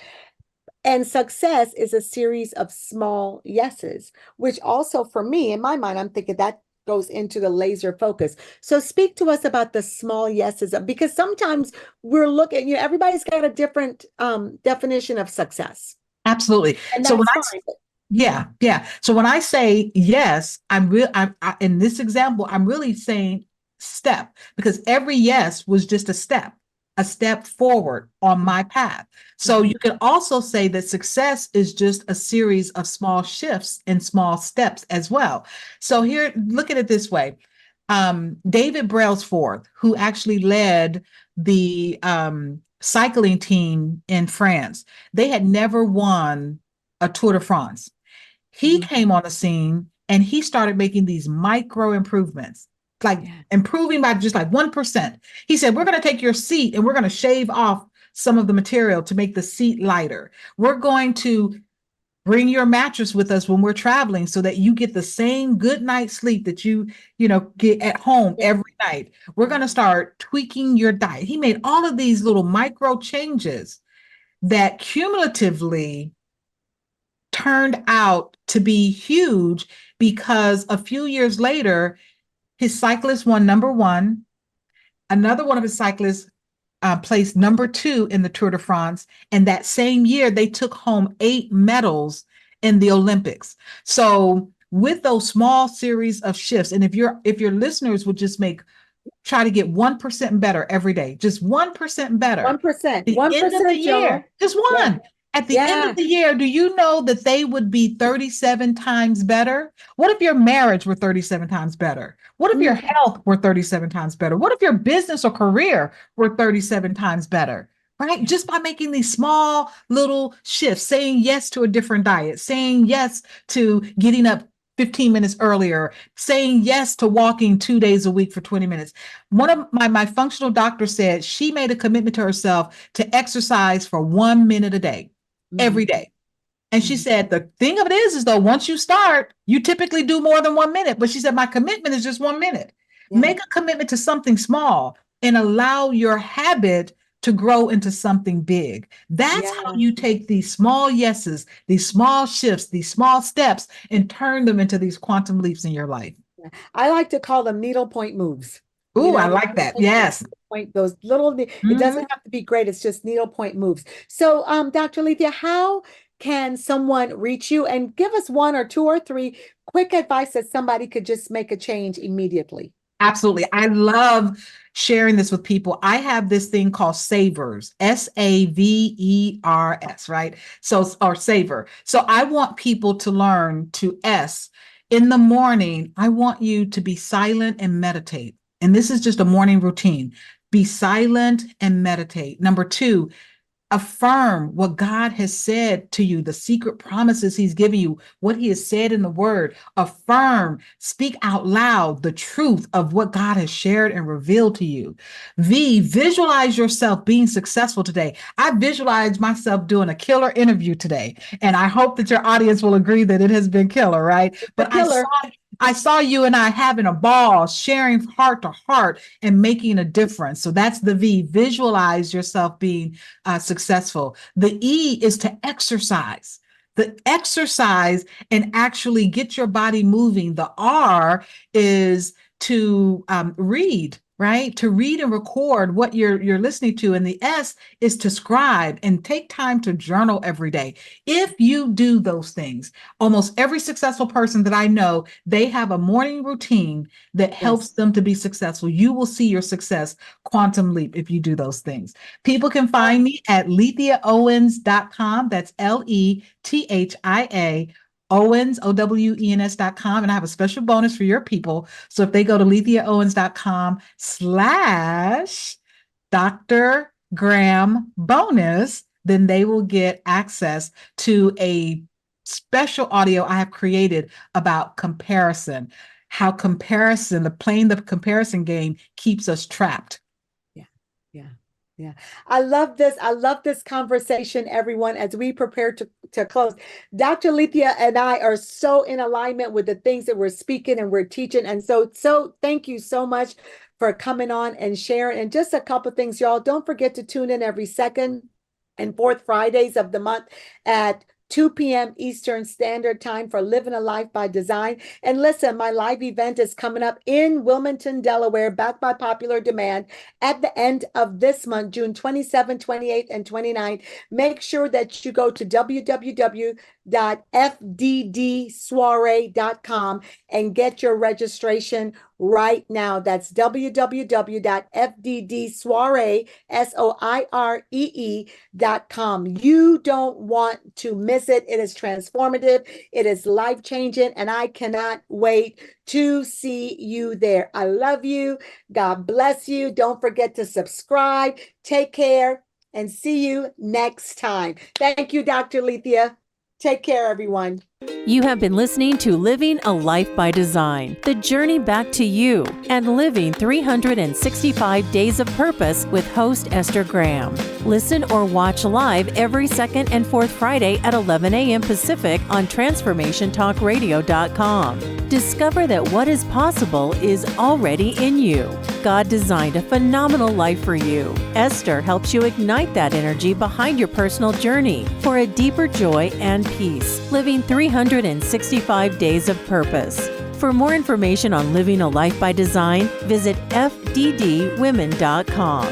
[SPEAKER 2] And success is a series of small yeses, which also for me, in my mind, I'm thinking that goes into the laser focus. So speak to us about the small yeses, because sometimes we're looking, everybody's got a different definition of success,
[SPEAKER 3] Absolutely.
[SPEAKER 2] and
[SPEAKER 3] So when
[SPEAKER 2] that's
[SPEAKER 3] I
[SPEAKER 2] fine.
[SPEAKER 3] Yeah. So when I say yes, in this example, I'm really saying step, because every yes was just a step forward on my path. So
[SPEAKER 2] Mhm.
[SPEAKER 3] you can also say that success is just a series of small shifts and small steps as well. So here, look at it this way. David Brailsford, who actually led the cycling team in France, they had never won a Tour de France. He
[SPEAKER 2] Mhm.
[SPEAKER 3] came on the scene and he started making these micro improvements, like
[SPEAKER 2] Yeah.
[SPEAKER 3] improving by just like 1%. He said, we're going to take your seat and we're going to shave off some of the material to make the seat lighter. We're going to bring your mattress with us when we're traveling so that you get the same good night's sleep that you get at home
[SPEAKER 2] Yeah.
[SPEAKER 3] every night. We're going to start tweaking your diet. He made all of these little micro changes that cumulatively turned out to be huge, because a few years later, his cyclist won number one. Another one of his cyclists placed number two in the Tour de France. And that same year, they took home 8 medals in the Olympics. So with those small series of shifts, and if your listeners would just try to get 1% better every day, just 1% better.
[SPEAKER 2] 1%,
[SPEAKER 3] The end of the
[SPEAKER 2] 1%,
[SPEAKER 3] year,
[SPEAKER 2] y'all.
[SPEAKER 3] just
[SPEAKER 2] Yeah.
[SPEAKER 3] one. At the end of
[SPEAKER 2] Yeah.
[SPEAKER 3] the year, do you know that they would be 37 times better? What if your marriage were 37 times better? What if your
[SPEAKER 2] Mm.
[SPEAKER 3] health were 37 times better? What if your business or career were 37 times better? Right? Just by making these small little shifts, saying yes to a different diet, saying yes to getting up 15 minutes earlier, saying yes to walking 2 days a week for 20 minutes. One of my functional doctors said she made a commitment to herself to exercise for 1 minute a day, every
[SPEAKER 2] Mhm.
[SPEAKER 3] day. And she
[SPEAKER 2] Mhm.
[SPEAKER 3] said, the thing of it is though, once you start, you typically do more than 1 minute. But she said, my commitment is just 1 minute.
[SPEAKER 2] Yeah.
[SPEAKER 3] Make a commitment to something small and allow your habit to grow into something big. That's how
[SPEAKER 2] Yeah.
[SPEAKER 3] you take these small yeses, these small shifts, these small steps, and turn them into these quantum leaps in your life.
[SPEAKER 2] Yeah. I like to call them needlepoint moves.
[SPEAKER 3] Ooh, I
[SPEAKER 2] The
[SPEAKER 3] like that.
[SPEAKER 2] little
[SPEAKER 3] Yes.
[SPEAKER 2] point, those little, it
[SPEAKER 3] Mhm.
[SPEAKER 2] doesn't have to be great. It's just needlepoint moves. So, Dr. Lethia, how can someone reach you, and give us one or two or three quick advice that somebody could just make a change immediately?
[SPEAKER 3] Absolutely. I love sharing this with people. I have this thing called Savers, Savers, right? So, or Savor. So I want people to learn to S. In the morning, I want you to be silent and meditate. And this is just a morning routine. Be silent and meditate. Number two, affirm what God has said to you, the secret promises he's given you, what he has said in the word. Affirm, speak out loud the truth of what God has shared and revealed to you. V, visualize yourself being successful today. I visualize myself doing a killer interview today, and I hope that your audience will agree that it has been killer, right?
[SPEAKER 2] The
[SPEAKER 3] But
[SPEAKER 2] killer.
[SPEAKER 3] I saw you and I having a ball, sharing heart to heart and making a difference. So that's the V. Visualize yourself being successful. The E is to exercise. The exercise and actually get your body moving. The R is to read, right? To read and record what you're listening to. And the S is to scribe and take time to journal every day. If you do those things, almost every successful person that I know, they have a morning routine that helps
[SPEAKER 2] Yes.
[SPEAKER 3] them to be successful. You will see your success quantum leap if you do those things. People can find me at lethiaowens.com. That's Lethia Owens, Owens.com. And I have a special bonus for your people. So if they go to lethiaowens.com/Dr. Graham bonus, then they will get access to a special audio I have created about comparison, how comparison, playing the comparison game keeps us trapped.
[SPEAKER 2] Yeah. Yeah, I love this. I love this conversation, everyone, as we prepare to close. Dr. Lethia and I are so in alignment with the things that we're speaking and we're teaching. And so thank you so much for coming on and sharing. And just a couple things, y'all. Don't forget to tune in every second and fourth Fridays of the month at 2 p.m. Eastern Standard Time for Living a Life by Design. And listen, my live event is coming up in Wilmington, Delaware, backed by popular demand at the end of this month, June 27, 28, and 29. Make sure that you go to www.fddsoiree.com and get your registration right now. That's www.fddsoiree.com. You don't want to miss it. It is transformative. It is life-changing, and I cannot wait to see you there. I love you. God bless you. Don't forget to subscribe. Take care and see you next time. Thank you, Dr. Lethia. Take care, everyone.
[SPEAKER 1] You have been listening to Living a Life by Design, the journey back to you, and living 365 days of purpose with host Esther Graham. Listen or watch live every second and fourth Friday at 11 a.m. Pacific on TransformationTalkRadio.com. Discover that what is possible is already in you. God designed a phenomenal life for you. Esther helps you ignite that energy behind your personal journey for a deeper joy and peace, living 365 days of purpose. For more information on living a life by design, visit fddwomen.com.